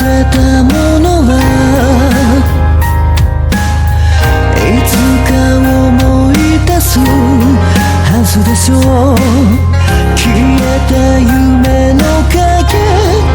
れたものはいつか思い出すはずでしょう。消えた夢の影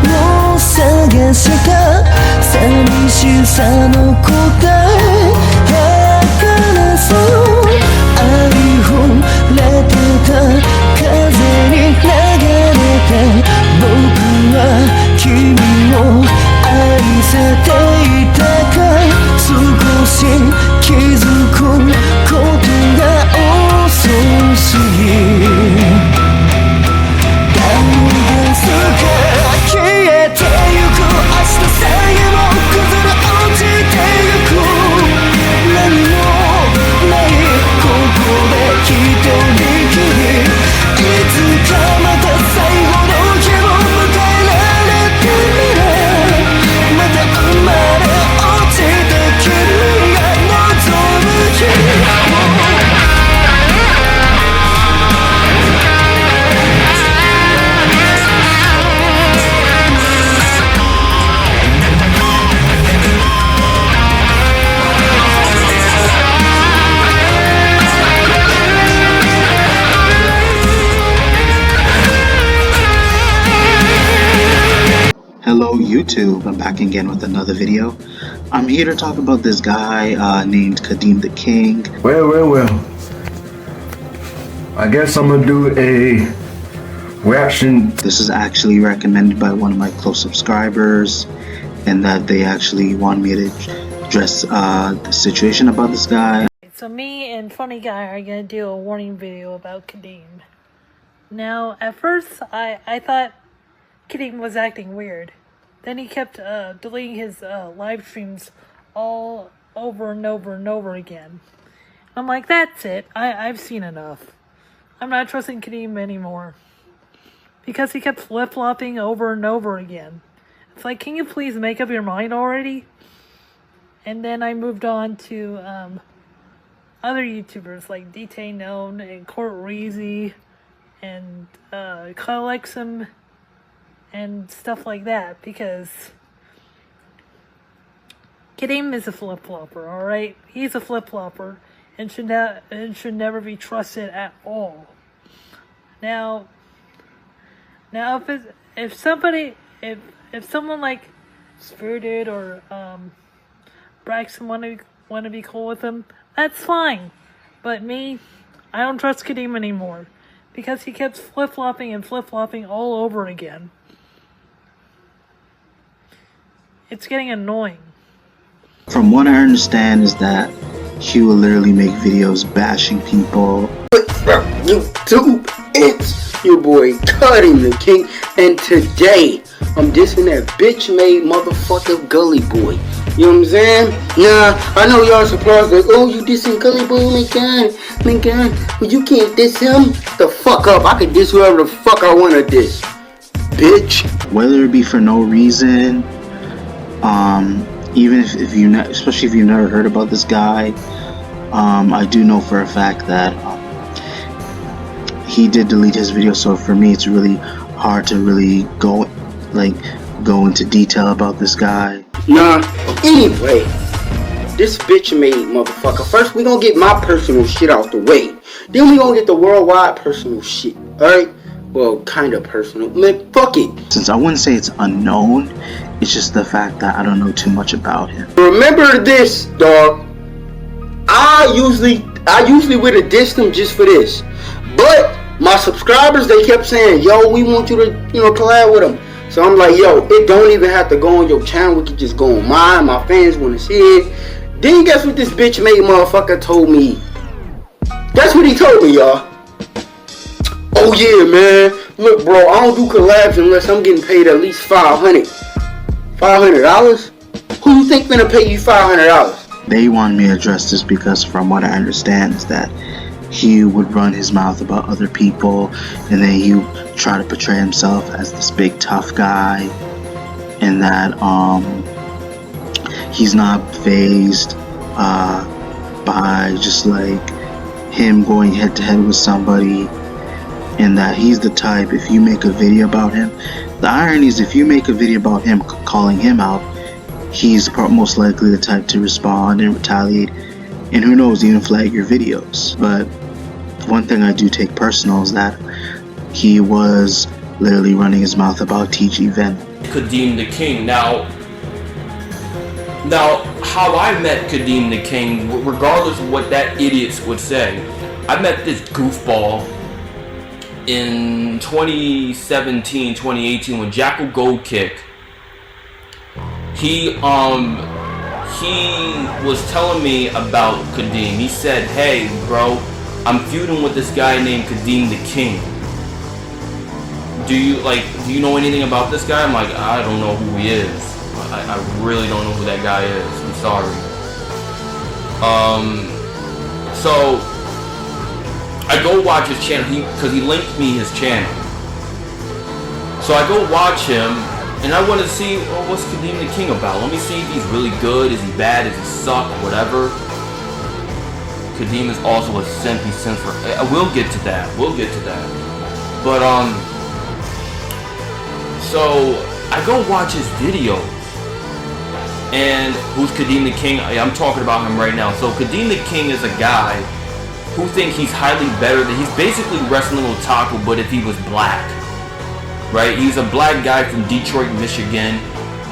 を探した寂しさの答え儚さを愛触れてた風に流れて僕は君を愛せていたか少し気づくことが遅すぎだんだん消えてゆく明日さえも崩れ落ちてゆく何もないここで一人きりいつかまた最後の日を迎えられてみれまた生まれ落ちた君が望む日Hello YouTube, I'm back again with another video. I'm here to talk about this guy named Kadeem the King. Well. I guess I'm gonna do a reaction. This is actually recommended by one of my close subscribers, and that they actually want me to address the situation about this guy. So me and Funny Guy are gonna do a warning video about Kadeem. Now, at first, I thought Kadeem was acting weird. Then he kept deleting his live streams all over and over and over again. I'm like, that's it. I've seen enough. I'm not trusting Kadeem anymore. Because he kept flip-flopping over and over again. It's like, can you please make up your mind already? And then I moved on to other YouTubers like DT Known and Court Reezy and Colexum and stuff like that, because Kadeem is a flip-flopper, alright? He's a flip-flopper and should never be trusted at all. Now if someone like Spirited or Braxton wanna be cool with him, that's fine. But me, I don't trust Kadeem anymore, because he kept flip-flopping and flip-flopping all over again. It's getting annoying. From what I understand is that he will literally make videos bashing people. What's up, YouTube? It's your boy Kadeem the King, and today I'm dissing that bitch-made motherfucker Gully Boy. You know what I'm saying? Nah, I know y'all surprised, like, oh, you dissing Gully Boy? Oh my god, well, you can't diss him. The fuck up, I can diss whoever the fuck I wanna diss, bitch. Whether it be for no reason, even if you especially if you've never heard about this guy, I do know for a fact that he did delete his video, so for me it's really hard to really go into detail about this guy. Nah, anyway, this bitch made motherfucker. First we gonna get my personal shit out the way, then we gonna get the worldwide personal shit, alright? Well, kind of personal. Man, fuck it. Since I wouldn't say it's unknown, it's just the fact that I don't know too much about him. Remember this, dog. I usually would have dissed him just for this, but my subscribers, they kept saying, yo, we want you to, collab with him. So I'm like, yo, it don't even have to go on your channel. We can just go on mine. My fans want to see it. Then guess what this bitch made motherfucker told me? That's what he told me, y'all. Oh yeah, man. Look, bro, I don't do collabs unless I'm getting paid at least $500. $500? Who you think finna pay you $500? They want me to address this because from what I understand is that he would run his mouth about other people, and then he would try to portray himself as this big tough guy, and that he's not fazed by just like him going head to head with somebody, and that he's the type, if you make a video about him, The irony is, if you make a video about him calling him out, he's most likely the type to respond and retaliate, and who knows, even flag your videos. But one thing I do take personal is that he was literally running his mouth about TG Ven. Kadeem the King. Now, how I met Kadeem the King, regardless of what that idiots would say, I met this goofball in 2017, 2018 when Jackal Gold Kick. He was telling me about Kadeem. He said, "Hey, bro, I'm feuding with this guy named Kadeem the King. Do you know anything about this guy?" I'm like, "I don't know who he is. I really don't know who that guy is. I'm sorry." So I go watch his channel because he linked me his channel. So I go watch him, and I want to see, what's Kadeem the King about? Let me see if he's really good. Is he bad? Does he suck? Whatever. Kadeem is also a simp. He simps for. We'll get to that. But so I go watch his videos. And who's Kadeem the King? I'm talking about him right now. So Kadeem the King is a guy who thinks he's highly better than, he's basically wrestling Otaku, but if he was black, right? He's a black guy from Detroit, Michigan.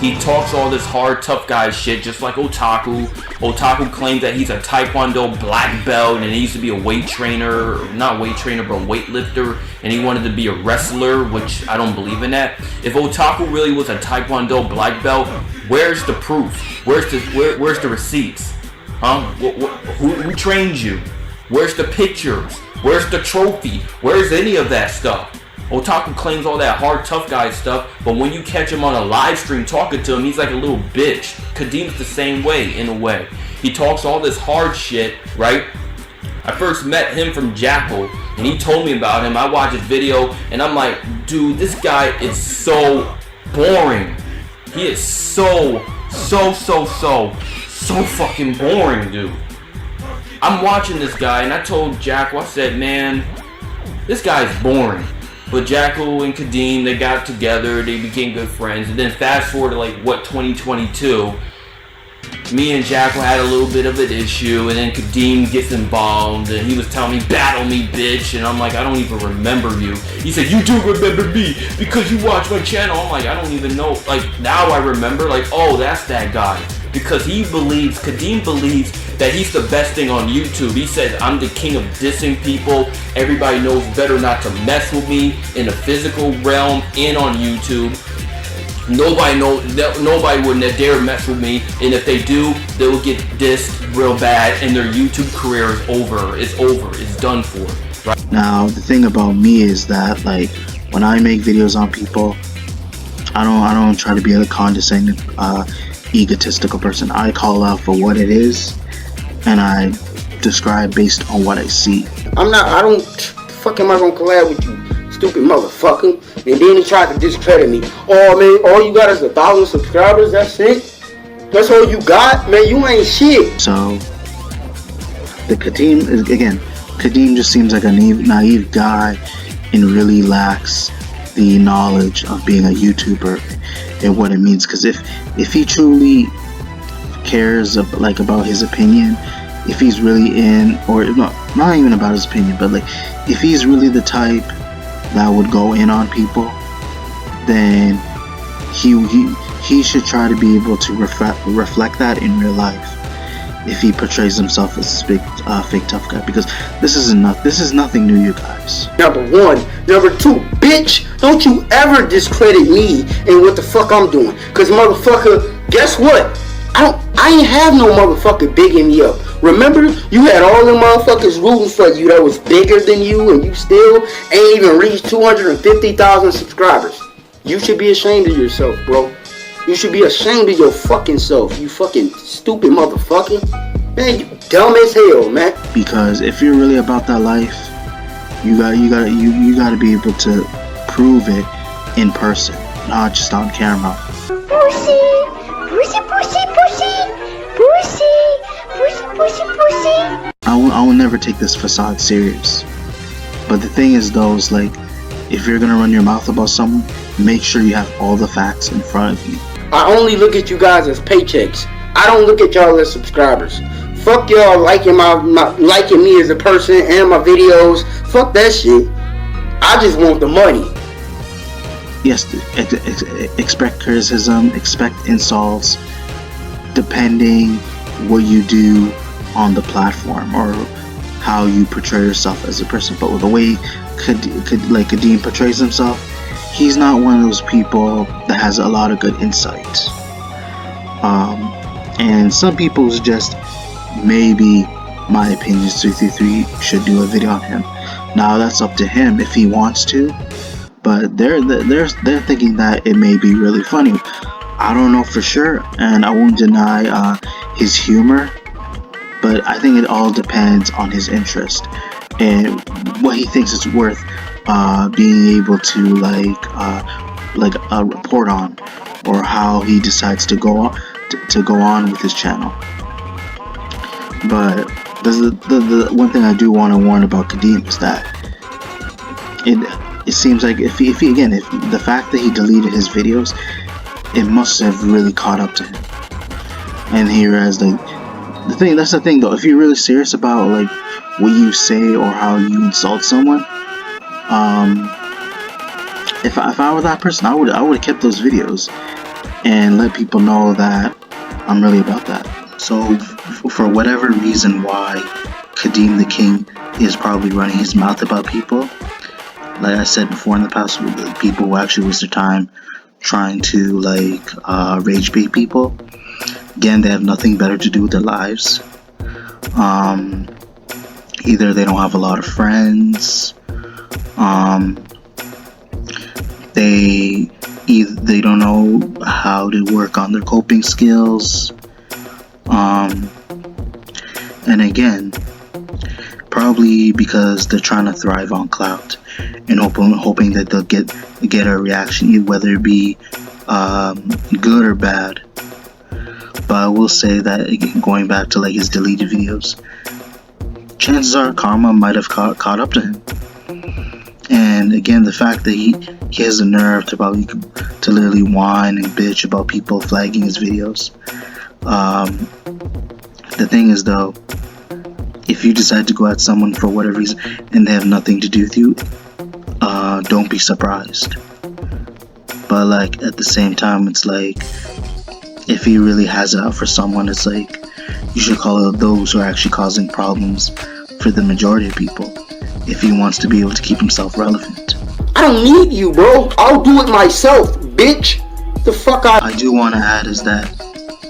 He talks all this hard, tough guy shit, just like Otaku. Otaku claims that he's a Taekwondo black belt, and he used to be a weight trainer, not weight trainer, but a weightlifter, and he wanted to be a wrestler, which I don't believe in that. If Otaku really was a Taekwondo black belt, where's the proof? Where's the receipts? Huh? Who trained you? Where's the pictures? Where's the trophy? Where's any of that stuff? Otaku claims all that hard tough guy stuff, but when you catch him on a live stream talking to him, he's like a little bitch. Kadeem's the same way, in a way. He talks all this hard shit, right? I first met him from Jackal, and he told me about him. I watched his video, and I'm like, dude, this guy is so boring. He is so fucking boring, dude. I'm watching this guy, and I told Jackal, I said, man, this guy's boring. But Jackal and Kadeem, they got together, they became good friends, and then fast forward to 2022, me and Jackal had a little bit of an issue, and then Kadeem gets involved, and he was telling me, battle me, bitch, and I'm like, I don't even remember you. He said, you do remember me, because you watch my channel. I'm like, I don't even know, now I remember, oh, that's that guy. Because Kadeem believes that he's the best thing on YouTube. He says, I'm the king of dissing people. Everybody knows better not to mess with me in the physical realm and on YouTube. Nobody wouldn't dare mess with me. And if they do, they will get dissed real bad and their YouTube career is over. It's over. It's done for. Right? Now, the thing about me is that, when I make videos on people, I don't try to be a condescending, egotistical person. I call out for what it is, and I describe based on what I see. Fuck am I gonna collab with you, stupid motherfucker? And then he tried to discredit me. Oh man, all you got is 1,000 subscribers, that's it? That's all you got? Man, you ain't shit. So, Kadeem just seems like a naive guy and really lacks the knowledge of being a YouTuber and what it means. Because if he truly cares about his opinion, if he's really not even about his opinion, but if he's really the type that would go in on people, then he should try to be able to reflect that in real life if he portrays himself as this big fake tough guy, because this is nothing new, you guys. Number one. Number two, bitch, don't you ever discredit me and what the fuck I'm doing, because motherfucker, guess what? I ain't have no motherfucker bigging me up. Remember, you had all them motherfuckers rooting for you that was bigger than you, and you still ain't even reached 250,000 subscribers. You should be ashamed of yourself, bro. You should be ashamed of your fucking self, you fucking stupid motherfucker. Man, you dumb as hell, man. Because if you're really about that life, you gotta be able to prove it in person, not just on camera. Pussy, pussy, pussy, pussy, pussy, pussy, pussy, pussy. I will never take this facade serious. But the thing is though, if you're gonna run your mouth about someone, make sure you have all the facts in front of you. I only look at you guys as paychecks. I don't look at y'all as subscribers. Fuck y'all liking liking me as a person and my videos. Fuck that shit. I just want the money. Yes, expect criticism, expect insults, depending what you do on the platform or how you portray yourself as a person. But with the way Kadeem portrays himself, he's not one of those people that has a lot of good insight. And some people just, maybe my opinion is 333 should do a video on him. Now that's up to him if he wants to, but they're thinking that it may be really funny. I don't know for sure, and I won't deny his humor, but I think it all depends on his interest and what he thinks it's worth being able to report on, or how he decides to go on with his channel. But the one thing I do want to warn about Kadeem is that it seems like if the fact that he deleted his videos, it must have really caught up to him. And here as that's the thing though, if you're really serious about like what you say or how you insult someone, if I were that person, I would have kept those videos and let people know that I'm really about that. So for whatever reason why Kadeem the King is probably running his mouth about people, like I said before in the past, people who actually waste their time trying to rage bait people. Again, they have nothing better to do with their lives. Either they don't have a lot of friends, they don't know how to work on their coping skills, and again, probably because they're trying to thrive on clout and hoping that they'll get a reaction, whether it be good or bad. But I will say that, again, going back to his deleted videos, chances are karma might have caught up to him. And again, the fact that he has the nerve to literally whine and bitch about people flagging his videos. The thing is though, if you decide to go at someone for whatever reason and they have nothing to do with you, don't be surprised. But at the same time, it's if he really has it out for someone, it's you should call out those who are actually causing problems for the majority of people, if he wants to be able to keep himself relevant. I don't need you, bro. I'll do it myself, bitch. The fuck I do want to add is that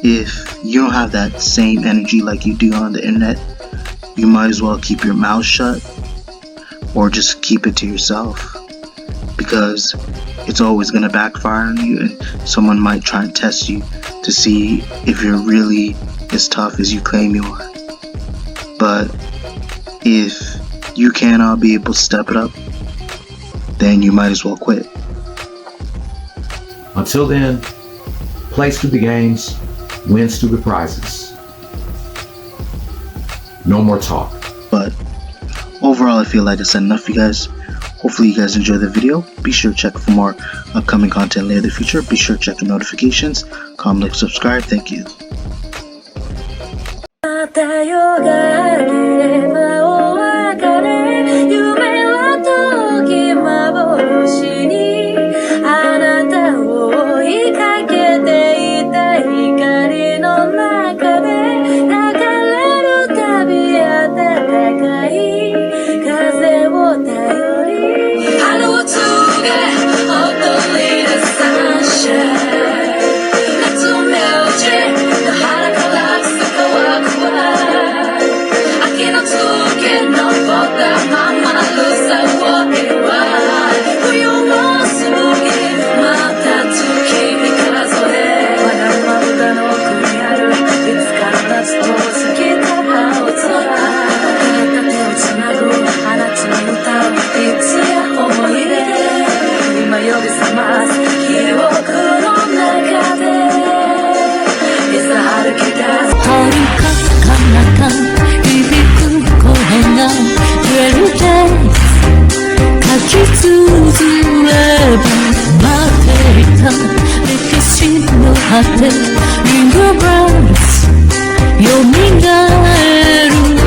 if you don't have that same energy like you do on the internet, you might as well keep your mouth shut or just keep it to yourself, because it's always going to backfire on you, and someone might try and test you to see if you're really as tough as you claim you are. But if you cannot be able to step it up, then you might as well quit. Until then, plays through the games, wins through the prizes. No more talk. But overall, I feel like I said enough for you guys. Hopefully you guys enjoyed the video. Be sure to check for more upcoming content later in the future. Be sure to check the notifications, comment, like, subscribe. Thank you. I cannot 果てリンゴブラス蘇る